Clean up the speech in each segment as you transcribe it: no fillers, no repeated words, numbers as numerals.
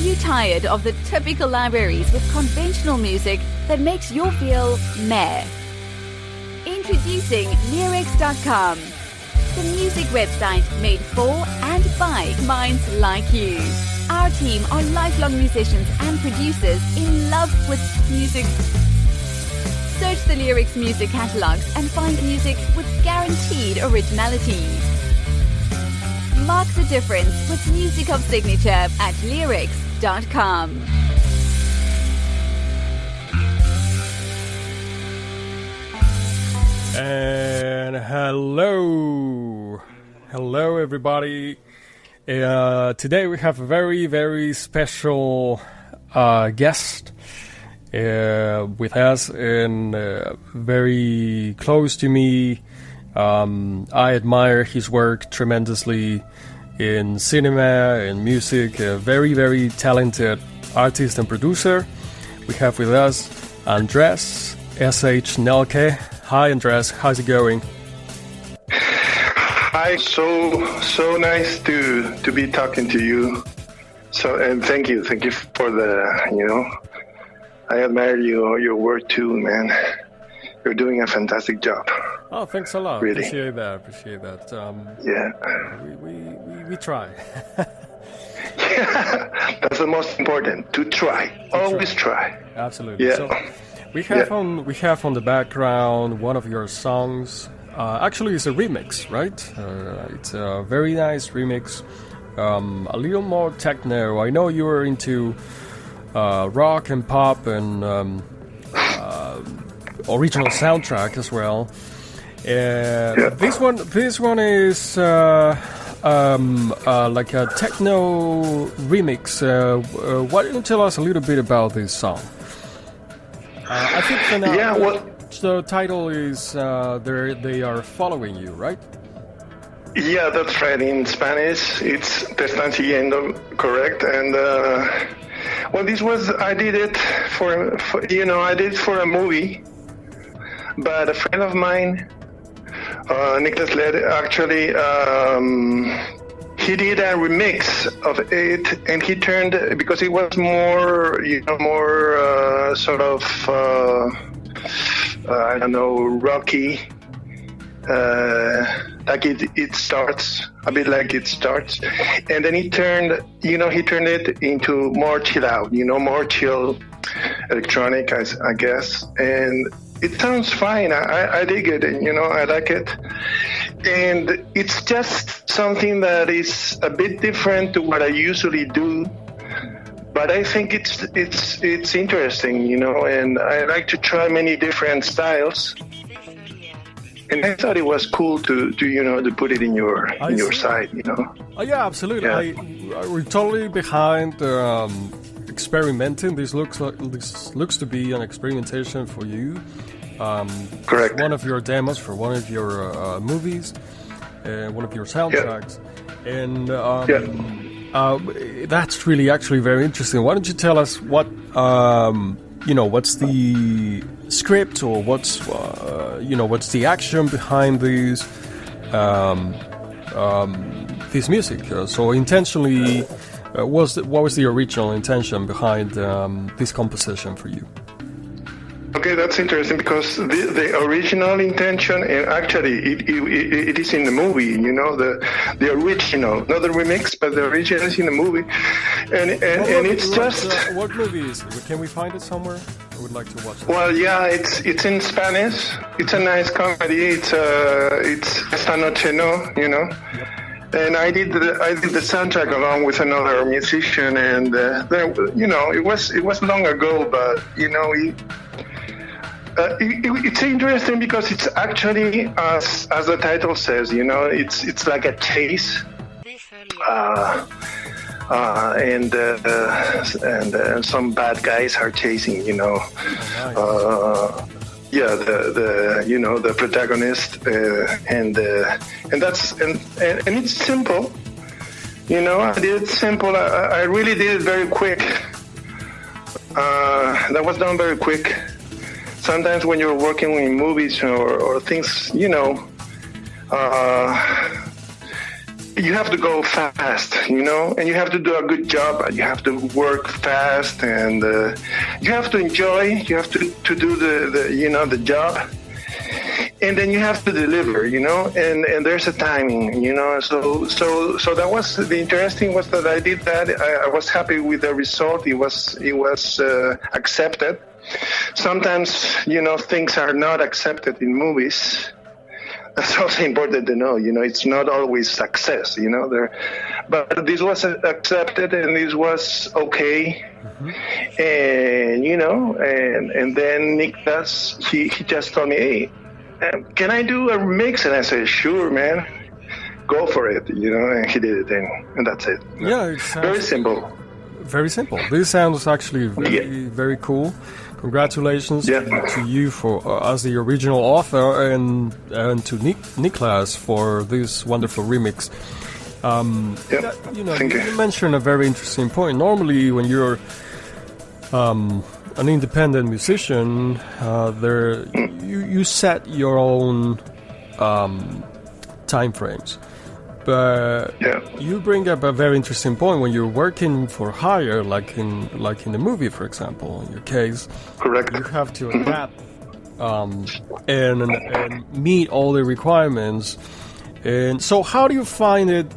you tired of the typical libraries with conventional music that makes you feel meh? Introducing Leerecs.com, the music website made for and by minds like you. Our team are lifelong musicians and producers in love with music. Search the Leerecs music catalogs and find music with guaranteed originality. Mark the difference with music of signature at Leerecs.com. And hello everybody. Today we have a very, very special guest with us, and very close to me. I admire his work tremendously in cinema and music. A very, very talented artist and producer. We have with us Andres SH Nelke. Hi Andres, how's it going? Hi, so nice to be talking to you. And thank you for the I admire your work too, man. You're doing a fantastic job. Oh, thanks a lot. Really. Appreciate that. Yeah. We try. Yeah, that's the most important. To try. Always try. Absolutely. Yeah. So we have on the background one of your songs. Actually, it's a remix, right? It's a very nice remix. A little more techno. I know you were into rock and pop and original soundtrack as well. This one is like a techno remix. Why don't you tell us a little bit about this song? I think for now, the title is They Are Following You, right? Yeah, that's right. In Spanish, it's Te están siguiendo, correct? And I did it for a movie. But a friend of mine, Nicholas Led, actually, he did a remix of it, and he turned, because it was more sort of, rocky, like it starts, a bit like it starts, and then he turned it into more chill out, more chill electronic, I guess, and it sounds fine. I dig it, I like it. And it's just something that is a bit different to what I usually do. But I think it's interesting, and I like to try many different styles. And I thought it was cool to put it in your site, Oh yeah, absolutely. Yeah. We're totally behind experimenting. This looks to be an experimentation for you. Correct. One of your demos for one of your movies, one of your soundtracks, and that's really actually very interesting. Why don't you tell us what what's the script, or what's the action behind this music? So intentionally, what was the original intention behind this composition for you? Okay, that's interesting, because the original intention, and actually it is in the movie, the original, not the remix, but the original is in the movie, and it's just. What movie is it? Can we find it somewhere? I would like to watch it. Well, yeah, it's in Spanish. It's a nice comedy. It's Esta Noche No, Yep. And I did the soundtrack along with another musician, and it was long ago, but it's interesting because it's actually, as the title says, it's like a chase, and some bad guys are chasing, the protagonist, and it's simple, I did it simple. I really did it very quick. That was done very quick. Sometimes when you're working in movies or things, you have to go fast, and you have to do a good job. You have to work fast, and you have to enjoy. You have to do the job, and then you have to deliver, and there's a timing, So that was the interesting was that I did that. I was happy with the result. It was accepted. Sometimes, things are not accepted in movies. That's also important to know. It's not always success. But this was accepted, and this was okay. And and then Niklas, he just told me, "Hey, can I do a remix?" And I said, "Sure, man, go for it." And he did it, and that's it. Yeah, it sounds very simple. Very simple. This sounds actually very cool. Congratulations to you for as the original author, and to Niklas for this wonderful remix. You mentioned a very interesting point. Normally, when you're an independent musician, you set your own time frames. But you bring up a very interesting point when you're working for hire, like in the movie, for example. In your case, correct. You have to adapt and meet all the requirements. And so, how do you find it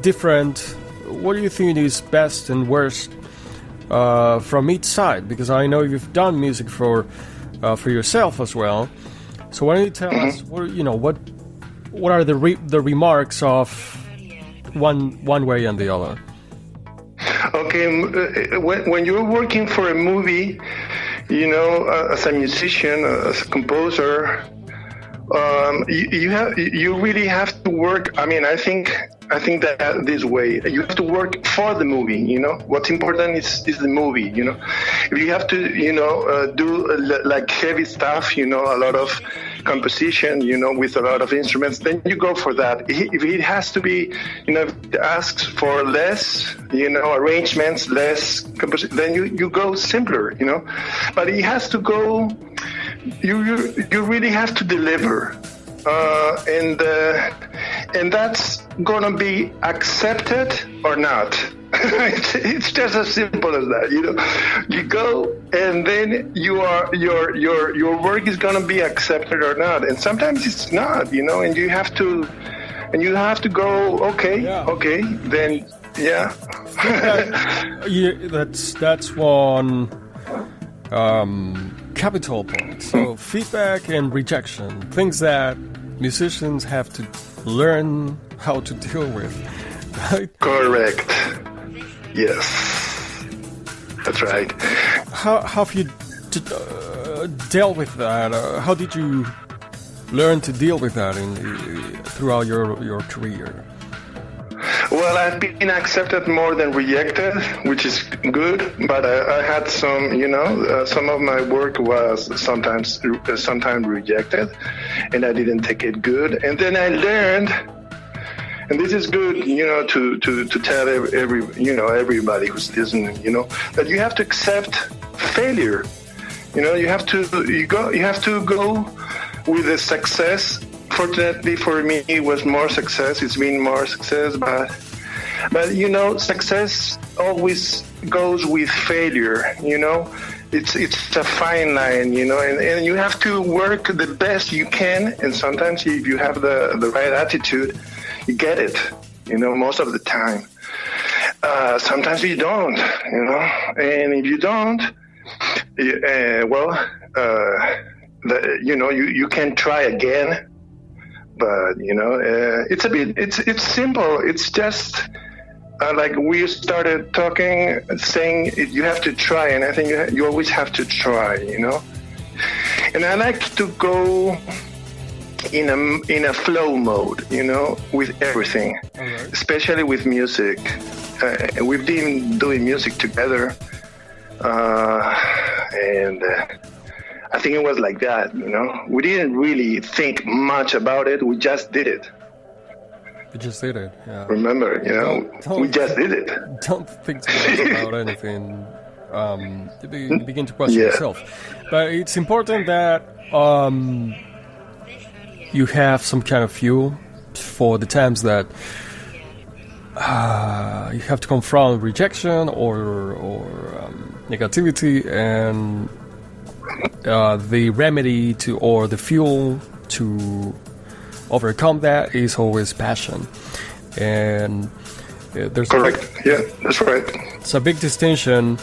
different? What do you think is best and worst from each side? Because I know you've done music for yourself as well. So why don't you tell us what are the remarks of one way and the other? Okay, when you're working for a movie, as a musician, as a composer, you really have to work. I mean, I think that this way, you have to work for the movie. What's important is the movie. If you have to, do like heavy stuff, a lot of composition, with a lot of instruments, then you go for that. If it has to be, if it asks for less, arrangements, less composition, then you go simpler, But it has to go. You really have to deliver, and that's gonna be accepted or not. It's just as simple as that. You go, and then your work is gonna be accepted or not, and sometimes it's not. And you have to go. Okay, then yeah. That's one. Capital point. So feedback and rejection, things that musicians have to learn how to deal with. Right? Correct. Yes, that's right. How have you dealt with that? How did you learn to deal with that throughout your career? Well, I've been accepted more than rejected, which is good. But I had some, some of my work was sometimes rejected, and I didn't take it good. And then I learned, and this is good, to tell everybody who's listening, that you have to accept failure. You have to go with the success. Fortunately for me, it was more success. It's been more success, but success always goes with failure. It's a fine line, and you have to work the best you can. And sometimes, if you have the right attitude, you get it. Most of the time. Sometimes you don't. And if you don't, you can try again. But it's simple. It's just like we started talking, saying you have to try, and I think you always have to try, And I like to go in a flow mode, with everything, especially with music. We've been doing music together, and. I think it was like that, We didn't really think much about it. We just did it. You just did it, yeah. Remember, we just did it. Don't think too much about anything. You begin to question yourself. But it's important that you have some kind of fuel for the times that you have to confront rejection or negativity, and the remedy to, or the fuel to overcome that is always passion. And there's correct. Yeah, that's right. It's a big distinction.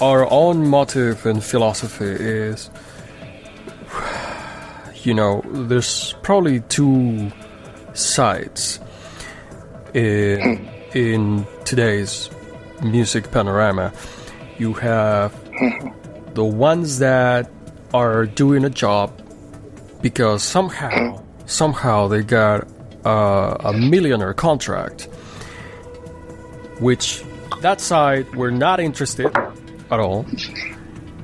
Our own motive and philosophy is, there's probably two sides in today's music panorama. You have the ones that are doing a job because somehow they got a millionaire contract, which that side we're not interested at all.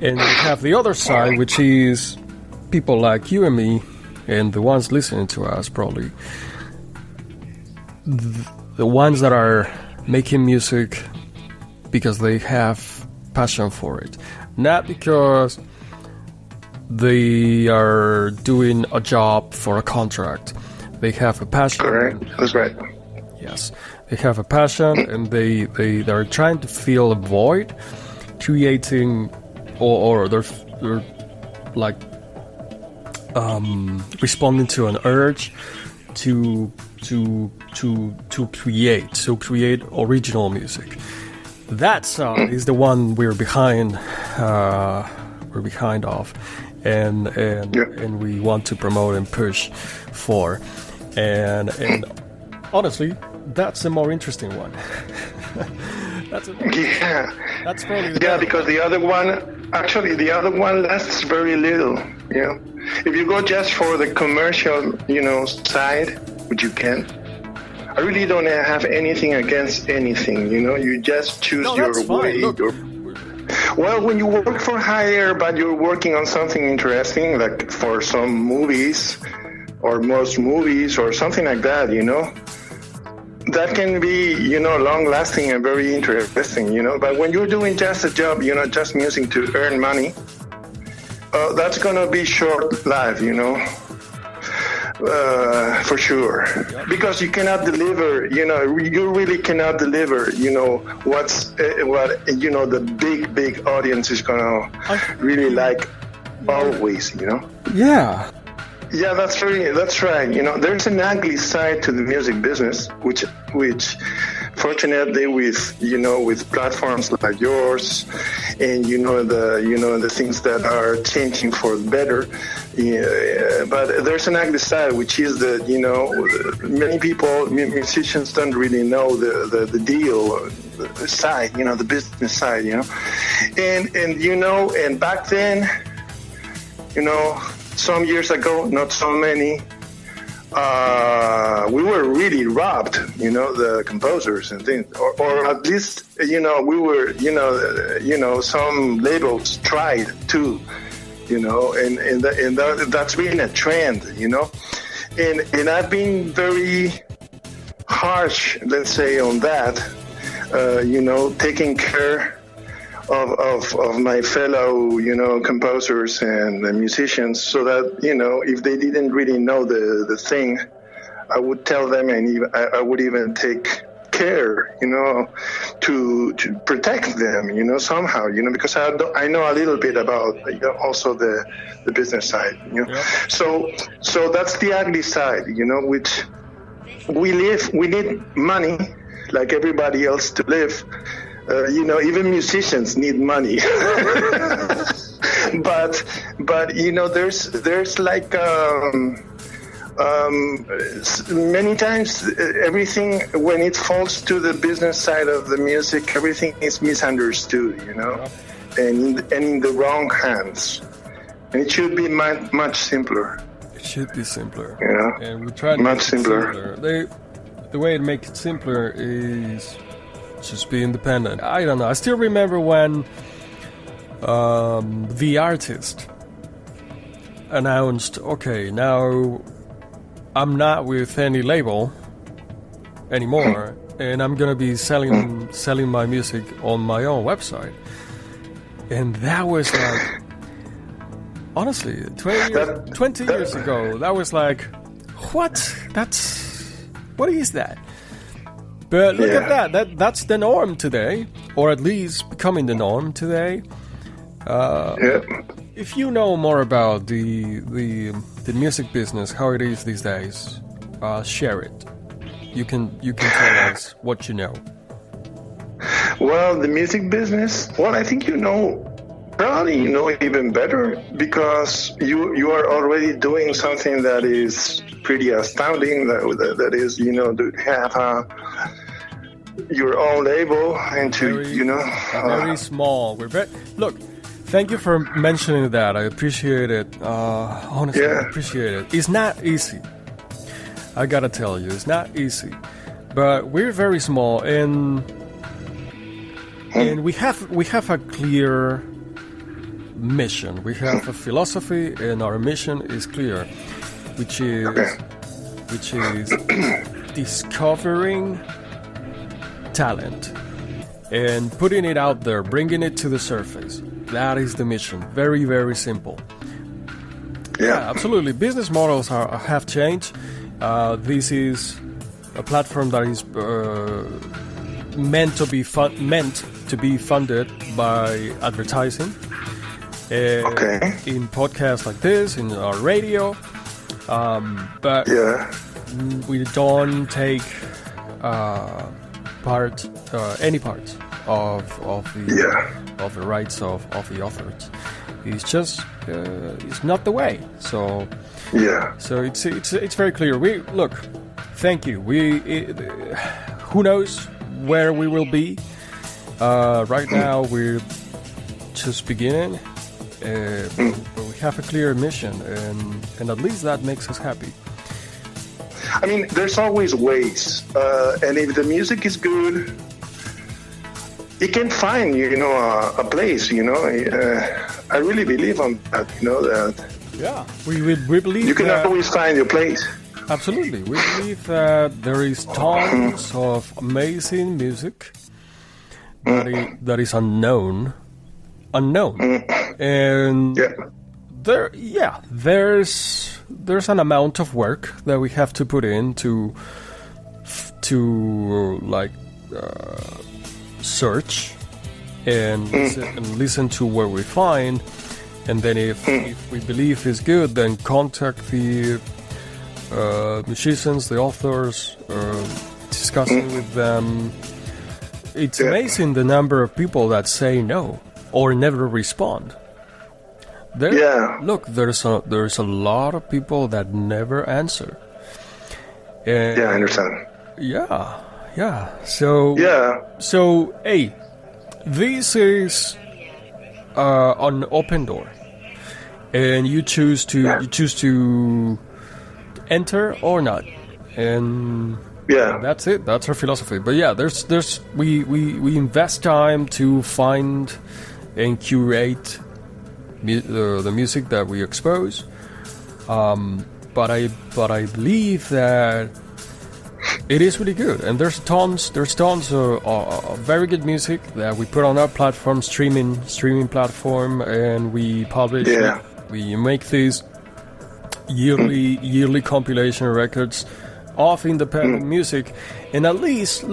And we have the other side, which is people like you and me, and the ones listening to us probably, the ones that are making music because they have passion for it, not because they are doing a job for a contract. They have a passion. Correct. That's right. Yes, they have a passion, and they're trying to fill a void, creating, or they're like responding to an urge to create original music. That sound is the one we're behind of, and we want to promote and push for, and honestly, that's the more interesting one. That's probably the better because one. the other one lasts very little. If you go just for the commercial, side, which you can. I really don't have anything against anything. You just choose your way. Look, well, when you work for hire, but you're working on something interesting, like for some movies or most movies or something like that, that can be, long-lasting and very interesting, But when you're doing just a job, just music to earn money, that's going to be short-lived, for sure. Because you cannot deliver, you really cannot deliver, what the big audience is going to really like always, Yeah. Yeah, that's right. There's an ugly side to the music business, which fortunately with platforms like yours, and the things that are changing for the better. But there's an ugly side, which is that many people, musicians, don't really know the deal, the side, the business side, and back then, some years ago, not so many, we were really robbed, the composers and things, or at least, we were, some labels tried to, and that's been a trend, and I've been very harsh, let's say, on that, taking care of my fellow, composers and musicians, so that, if they didn't really know the thing, I would tell them, and I would even take care, to protect them, somehow, because I know a little bit about also the business side, Yep. So that's the ugly side, which we need money like everybody else to live. Even musicians need money, but there's like many times everything, when it falls to the business side of the music, everything is misunderstood, and in the wrong hands, and it should be much simpler. It should be simpler, and we try to much make simpler. The way to make it simpler is just be independent. I don't know. I still remember when the artist announced, okay, now I'm not with any label anymore, and I'm gonna be selling my music on my own website. And that was like, honestly, 20 years ago, that was like, what is that? But look at that's the norm today, or at least becoming the norm today. If you know more about the music business, how it is these days, share it. You can tell us what you know. Well, the music business, well, I think probably you know even better, because you are already doing something that is pretty astounding, that is, to have your own label and to, very small. Look, thank you for mentioning that. I appreciate it. Honestly, I appreciate it. It's not easy. I gotta tell you, it's not easy. But we're very small, and we have a clear mission. We have a philosophy, and our mission is clear, which is discovering talent and putting it out there, bringing it to the surface. That is the mission. Very, very simple. Yeah, absolutely. Business models have changed. This is a platform that is meant to be funded by advertising. In podcasts like this, in our radio, but we don't take any part of the rights of the authors. It's just it's not the way. So it's very clear. Thank you. Who knows where we will be? Right now we're just beginning. But we have a clear mission, and at least that makes us happy. I mean, there's always ways, and if the music is good, it can find a place. I really believe on that. That we believe you can always find your place. Absolutely, we believe that there is tons of amazing music that is unknown. And there's an amount of work that we have to put in to search and listen to what we find, and then if we believe it's good, then contact the musicians, the authors, discussing with them. It's amazing the number of people that say no or never respond. Look, there's a lot of people that never answer. And I understand. So hey, this is an open door, and you choose to enter or not, and that's it. That's our philosophy. But we invest time to find and curate the music that we expose. But I believe that it is really good, and there's tons of very good music that we put on our platform, streaming platform, and we publish. We make these yearly compilation records of independent music, and at least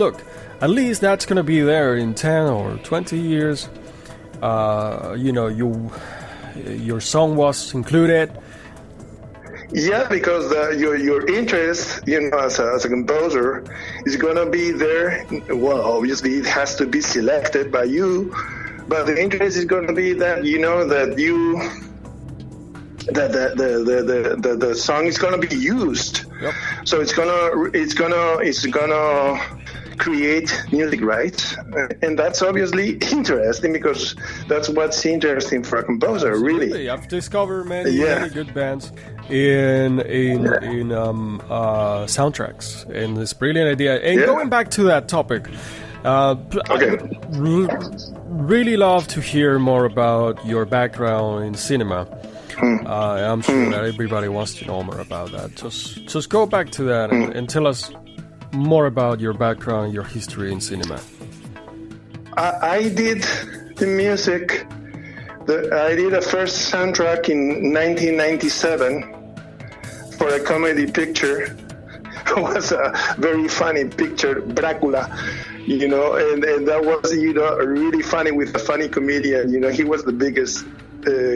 that's gonna be there in 10 or 20 years. Your song was included. Yeah, because your interest, as a composer, is gonna be there. Well, obviously it has to be selected by you, but the interest is gonna be that the song is gonna be used. Yep. So it's gonna create music rights, and that's obviously interesting, because that's what's interesting for a composer. Absolutely. Really, I've discovered many good bands in soundtracks, and this brilliant idea. And going back to that topic, I would really love to hear more about your background in cinema. I'm sure that everybody wants to know more about that. Just go back to that and tell us more about your background, your history in cinema. I did the music. I did a first soundtrack in 1997 for for a comedy picture. It was a very funny picture, Dracula, and that was, really funny with a funny comedian. He was the biggest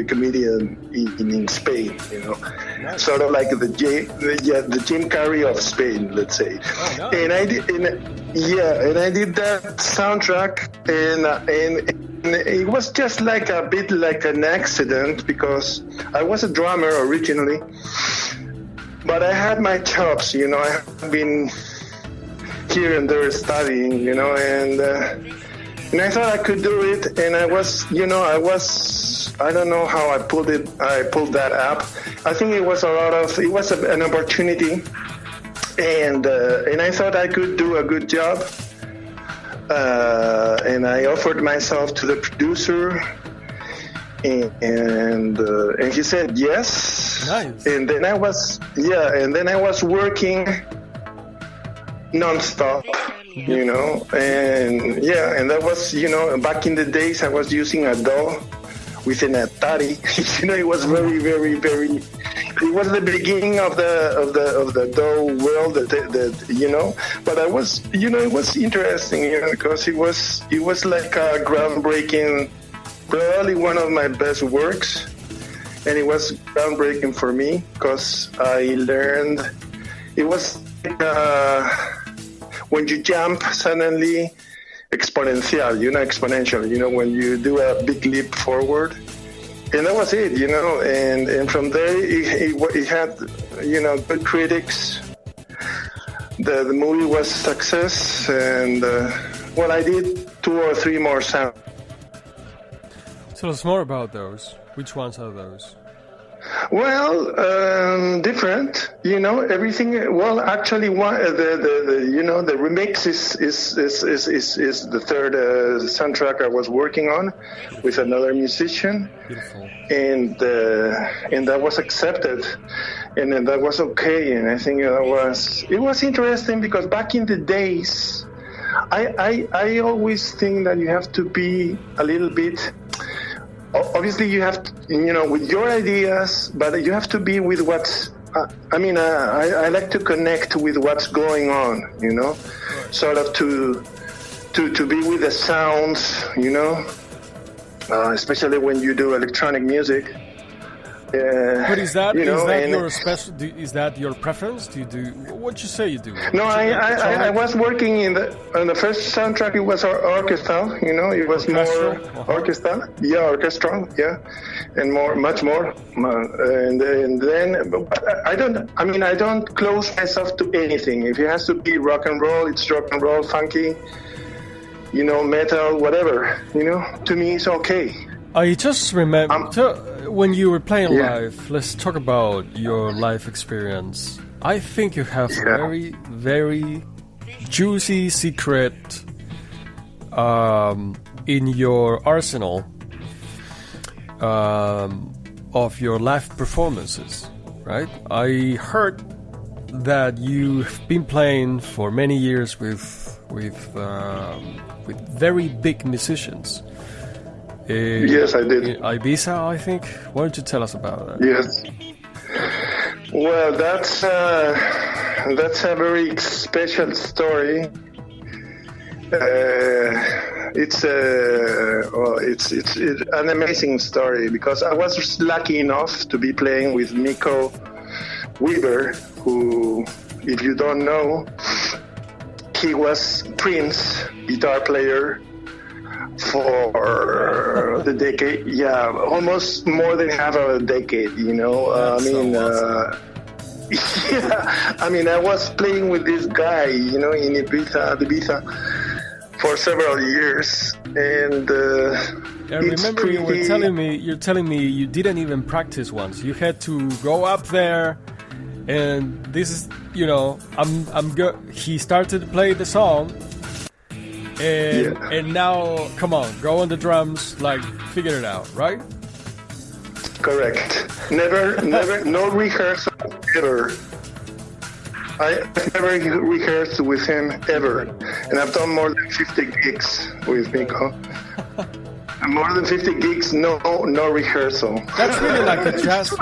comedian in Spain, Nice. sort of like the Jim Carrey of Spain, let's say. Oh, nice. And I did that soundtrack, and it was just like a bit like an accident because I was a drummer originally. But I had my chops, I have been here and there studying, and I thought I could do it, and I don't know how I pulled that up. I think it was an opportunity, and I thought I could do a good job, and I offered myself to the producer, and he said yes. Nice. And then I was working non-stop, and that was, back in the days I was using a DAW with an Atari. It was very, very, very. It was the beginning of the DAW world, But I was, it was interesting, because it was like a groundbreaking. Probably one of my best works, and it was groundbreaking for me because I learned it was when you jump suddenly exponential, when you do a big leap forward, and that was it, and from there it had, good critics. The movie was a success, and I did 2 or 3 more sounds. Tell us more about those. Which ones are those? Well, different. Everything. Well, actually, the remix is the third soundtrack I was working on with another musician. Beautiful. And that was accepted, and then that was okay. And I think it was interesting because back in the days, I always think that you have to be a little bit. Obviously, you have to, with your ideas, but you have to be with what's. I like to connect with what's going on. Sort of to be with the sounds. Especially when you do electronic music. But is that your special? Is that your preference? Do you do what you say you do? No, I was working on the first soundtrack. It was orchestral, it was Orchestral? more orchestral, orchestral, and much more. And then I don't close myself to anything. If it has to be rock and roll, it's rock and roll, funky, metal, whatever. To me, it's okay. I just remember when you were playing live. Let's talk about your live experience. I think you have a very, very juicy secret in your arsenal of your live performances, right? I heard that you've been playing for many years with very big musicians. Yes, I did. Ibiza, I think. Why don't you tell us about that? Yes. Well, that's a very special story. It's an amazing story because I was lucky enough to be playing with Nico Weber, who, if you don't know, he was Prince guitar player for the decade, almost more than half of a decade, Awesome. I was playing with this guy, in Ibiza for several years, and I remember you were telling me you didn't even practice once. You had to go up there, and this is, he started to play the song. And now, come on, go on the drums, figure it out, right? Correct. Never, no rehearsal ever. I've never rehearsed with him ever, and I've done more than 50 gigs with Nico. More than 50 gigs, no rehearsal. That's really like a jazz.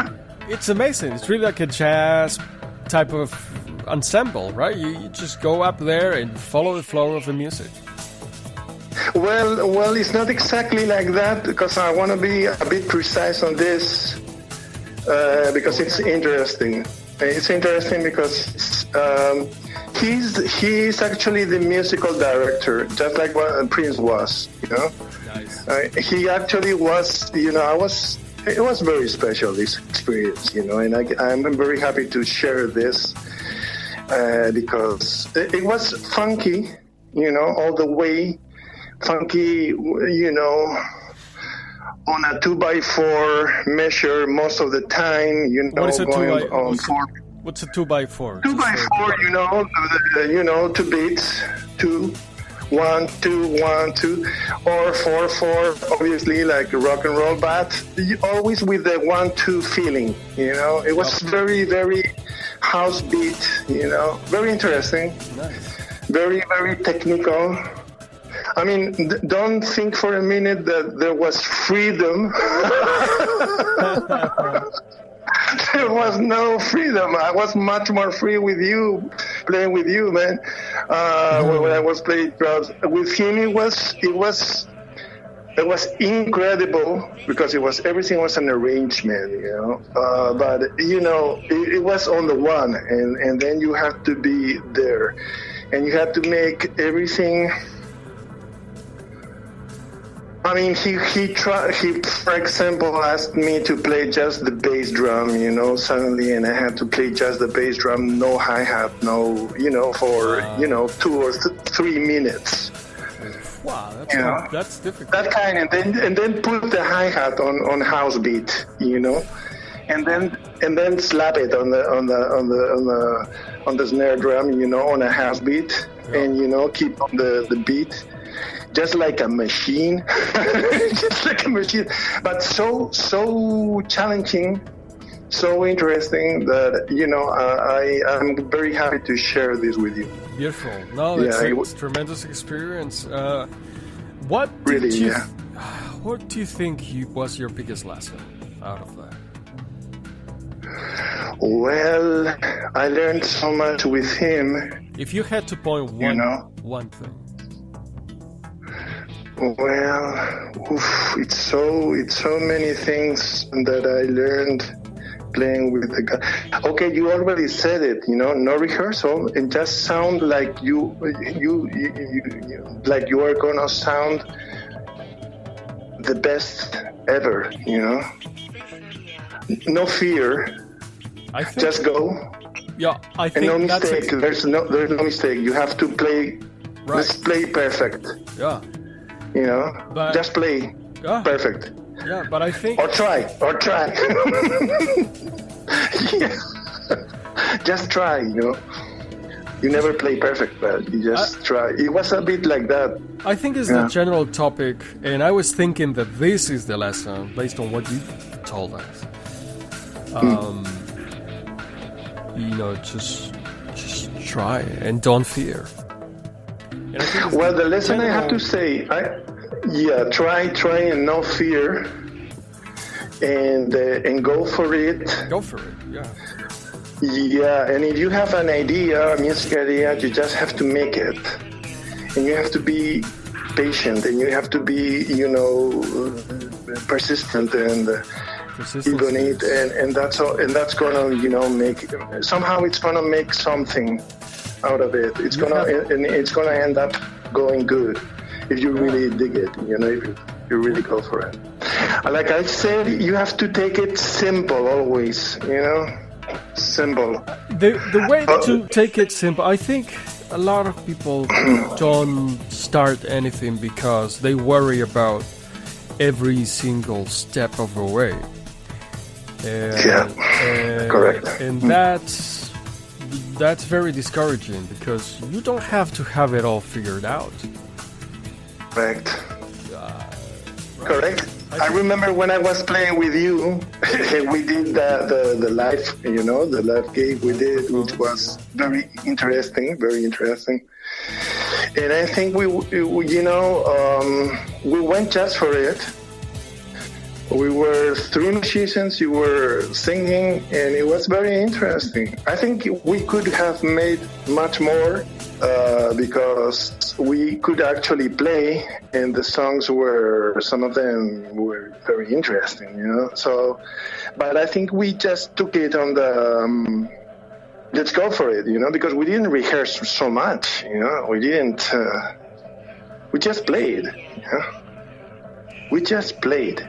It's amazing. It's really like a jazz type of ensemble, right? You just go up there and follow the flow of the music. Well, it's not exactly like that, because I want to be a bit precise on this, because it's interesting. It's interesting because he's actually the musical director, just like what Prince was, you know. Nice. He actually was, you know, it was very special, this experience, you know, and I'm very happy to share this because it was funky, you know, all the way. Funky, you know, on a 2x4 measure most of the time, you know. What is a what's a 2x4? 2x4, you know, 2 beats, 2, 1, 2, 1, 2, or 4, 4, obviously like rock and roll, but always with the 1-2 feeling, you know. It was very, very house beat, you know, very interesting, nice. Very, very technical. I mean, don't think for a minute that there was freedom. There was no freedom. I was much more free with you, playing with you, man. When I was playing drums with him, it was incredible because everything was an arrangement, you know. But you know, it was on the one, and then you have to be there, and you have to make everything. I mean, he, for example, asked me to play just the bass drum, you know, suddenly, and I had to play just the bass drum, no hi-hat, no, you know, for, you know, 2 or 3 minutes. Wow, that's difficult. That kind, and then put the hi-hat on house beat, you know, and then slap it on the snare drum, you know, on a house beat, and, you know, keep on the beat. Just like a machine, but so challenging, so interesting that, you know, I'm very happy to share this with you. Beautiful. No, it's a tremendous experience. What do you think was your biggest lesson out of that? Well, I learned so much with him. If you had to point one thing. Well, it's so many things that I learned playing with the guy. Okay, you already said it, you know, no rehearsal, and just sound like you like you are gonna sound the best ever, you know. No fear. Just go. Yeah, I think and no mistake. There's no mistake. You have to play. Right. Let's play perfect. Yeah. You know, just play perfect. Yeah, but I think... Or try. Yeah. Just try, you know. You never play perfect, but you just try. It was a bit like that. I think it's the general topic, and I was thinking that this is the lesson, based on what you told us. You know, just try, and don't fear. Well, the lesson I have to say, try and no fear, and go for it. Go for it, yeah. Yeah, and if you have an idea, a music idea, you just have to make it, and you have to be patient, and you have to be, you know, persistent and even it, and that's all, and that's gonna, you know, somehow it's gonna make something out of it. It's gonna end up going good if you really dig it, you know, if you really go for it. Like I said, you have to take it simple always, you know, simple. The way to take it simple, I think a lot of people don't start anything because they worry about every single step of the way. Correct. And that's very discouraging because you don't have to have it all figured out. Correct. Correct. I remember when I was playing with you, we did the live, you know, the live gig we did, which was very interesting. And I think we you know, we went just for it. We were three musicians, you were singing, and it was very interesting. I think we could have made much more because we could actually play, and the songs were, some of them were very interesting, you know. So, but I think we just took it on the, let's go for it, you know, because we didn't rehearse so much, you know. We didn't, we just played, you know. We just played.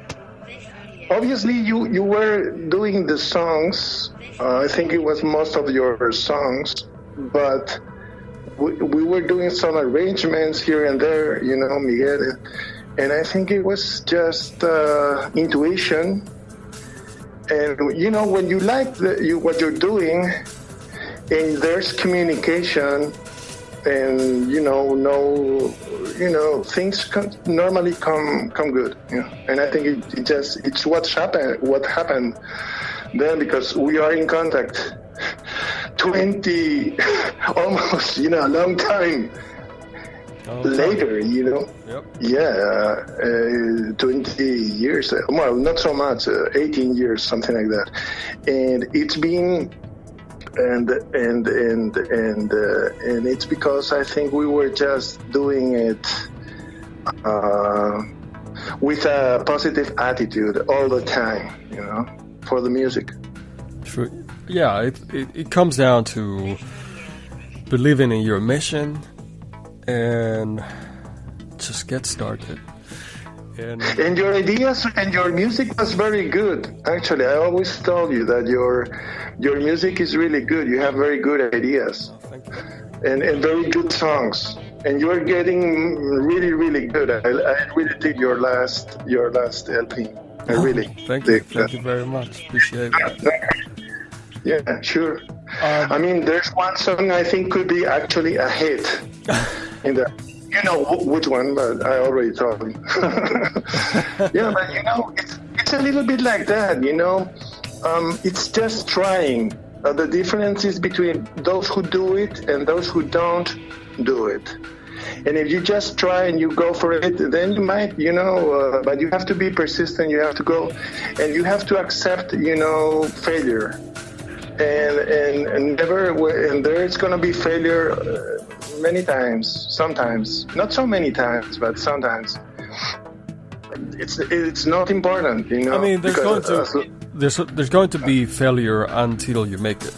Obviously, you were doing the songs. I think it was most of your songs, but we were doing some arrangements here and there, you know, Miguel. And I think it was just intuition. And, you know, when you like what you're doing, and there's communication, and, you know, things normally come good, you know. And I think it's what happened then, because we are in contact 20 almost, you know, a long time later, you know. Yep. Yeah, 20 years, well, not so much, 18 years, something like that. And it's been and it's because I think we were just doing it with a positive attitude all the time, you know, for the music. True. Yeah, it comes down to believing in your mission and just get started. And your ideas and your music was very good. Actually, I always told you that your music is really good. You have very good ideas. Oh, thank you. And very good songs. And you're getting really, really good. I really dig your last LP. I really thank you. Thank you very much. Appreciate it. Yeah, sure. I mean, there's one song I think could be actually a hit in the. You know which one, but I already told you. Yeah, but you know, it's a little bit like that, you know. It's just trying. The difference is between those who do it and those who don't do it. And if you just try and you go for it, then you might, you know, but you have to be persistent, you have to go, and you have to accept, you know, failure. And never, and there's going to be failure many times, sometimes, not so many times, but sometimes. It's not important, you know. I mean, there's going to be failure until you make it.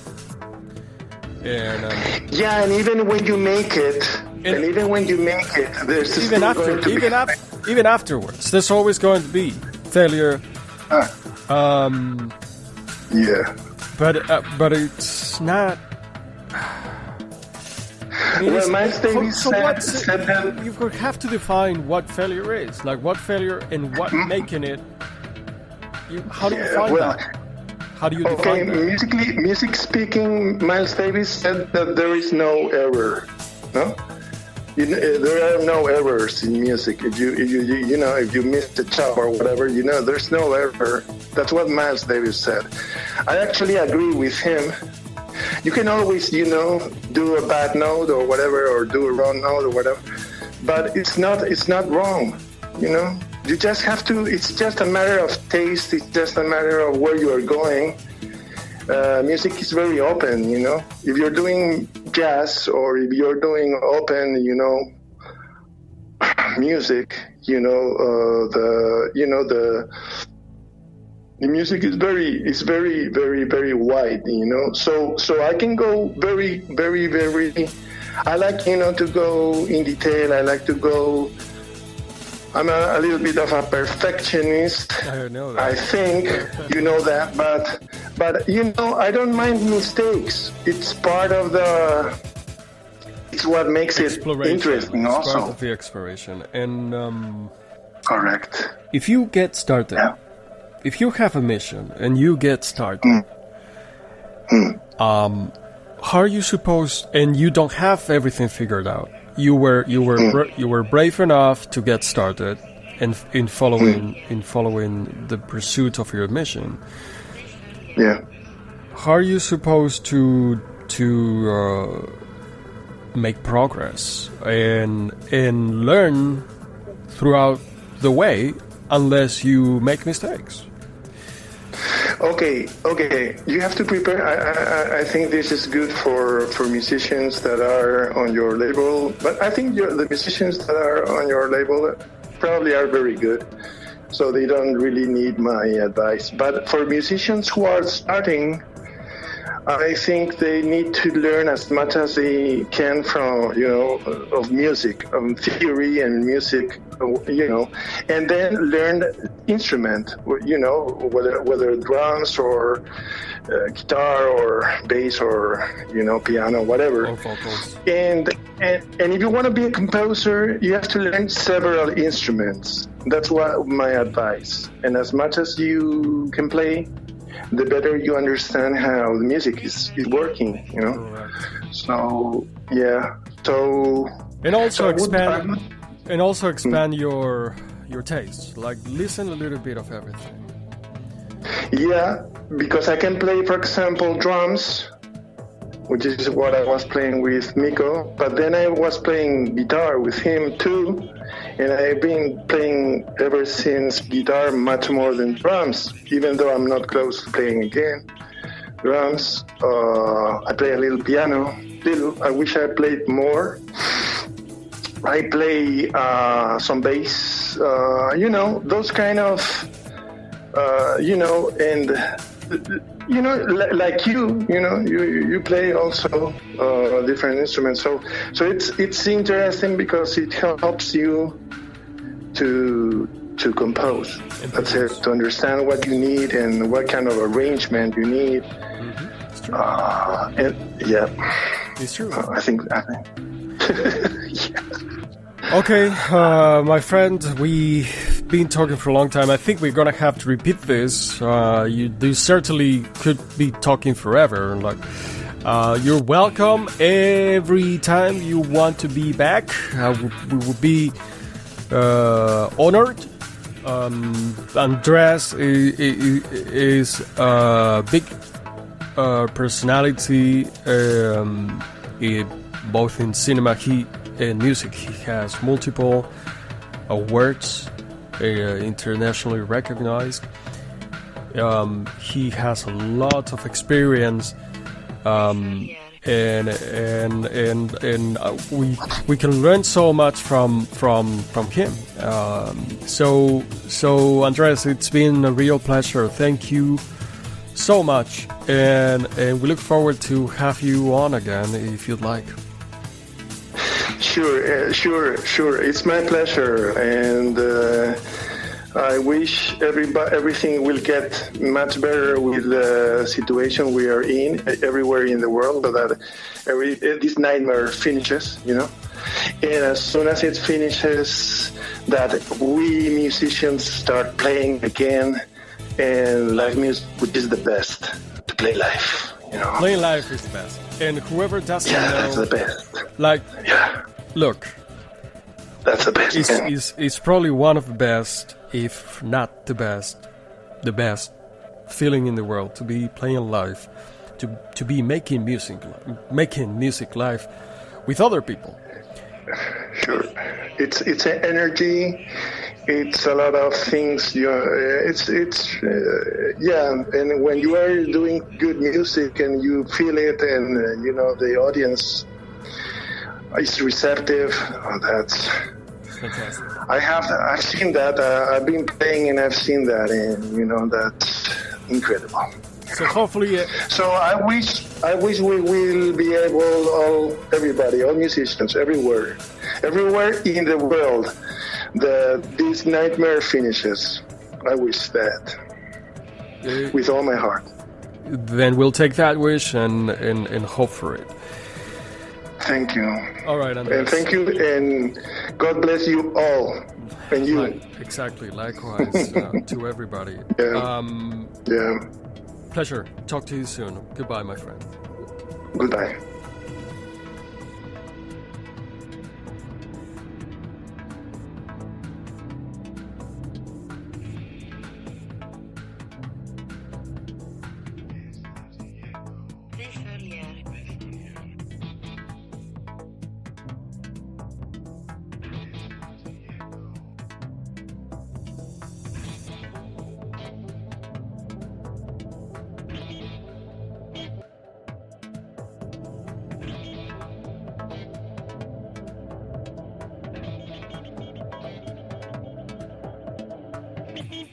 And yeah, and even when you make it, there's even afterwards, there's always going to be failure. Yeah. But it's not. I mean, well, Miles Davis said that you have to define what failure is, like what failure and what making it. How do you find that? How do you define that? Music speaking, Miles Davis said that there is no error. No, there are no errors in music. If you missed a chop or whatever, you know, there's no error. That's what Miles Davis said. I actually agree with him. You can always, you know, do a bad note or whatever, or do a wrong note or whatever, but it's not wrong, you know. You just have to. It's just a matter of taste. It's just a matter of where you are going. Music is very open, you know. If you're doing jazz or if you're doing open, you know, music, you know, the music is very, very, very wide, you know. So I can go very, very, very. I like, you know, to go in detail. I like to go. I'm a little bit of a perfectionist. I know that. I think you know that, but you know, I don't mind mistakes. It's part of the. It's what makes it interesting, it's also. Part of the exploration, and correct. If you get started, if you have a mission and you get started, how are you supposed? And you don't have everything figured out. You were brave enough to get started, and in following the pursuit of your mission. Yeah. How are you supposed to make progress and learn throughout the way unless you make mistakes. Okay. You have to prepare. I think this is good for musicians that are on your label. But I think the musicians that are on your label probably are very good, so they don't really need my advice. But for musicians who are starting, I think they need to learn as much as they can from, of music, theory and music, and then learn instrument, whether drums or guitar or bass or, piano, whatever. Or vocals. And if you want to be a composer, you have to learn several instruments. That's what my advice. And as much as you can play, the better you understand how the music is working, Correct. So yeah. So and also expand your tastes. Like listen a little bit of everything. Yeah, because I can play, for example, drums, which is what I was playing with Miko. But then I was playing guitar with him too. And I've been playing ever since guitar much more than drums, even though I'm not close to playing again. Drums, I play a little piano. I wish I played more. I play some bass, those kind of, and, like you play also different instruments. So it's interesting because it helps you to compose. That's it. To understand what you need and what kind of arrangement you need. Mm-hmm. It's true. And yeah, it's true. I think. Yeah. Okay, my friend, we've been talking for a long time. I think we're gonna have to repeat this. You certainly could be talking forever. Like, you're welcome every time you want to be back. We will be honored. Andres is a big personality, both in cinema and music. He has multiple awards, internationally recognized. He has a lot of experience, and we can learn so much from him. So Andres, it's been a real pleasure. Thank you so much, and we look forward to have you on again if you'd like. Sure. It's my pleasure, and I wish everything will get much better with the situation we are in everywhere in the world, so that this nightmare finishes, And as soon as it finishes, that we musicians start playing again, and live music, which is the best to play live. Playing live is the best, and whoever doesn't know, that's the best. Look, that's the best. It's probably one of the best, if not the best feeling in the world to be playing live, to be making music live with other people. Sure, it's an energy. It's a lot of things. And when you are doing good music and you feel it, and the audience is receptive, that's fantastic. I've seen that. I've been playing and I've seen that, and that's incredible. So hopefully. So I wish we will be able, everybody, all musicians, everywhere in the world, this nightmare finishes. I wish that with all my heart. Then we'll take that wish and hope for it. Thank you. All right, Andres. And thank you, and God bless you all, and you. Exactly. Likewise to everybody. Yeah. Pleasure. Talk to you soon. Goodbye, my friend. Goodbye. This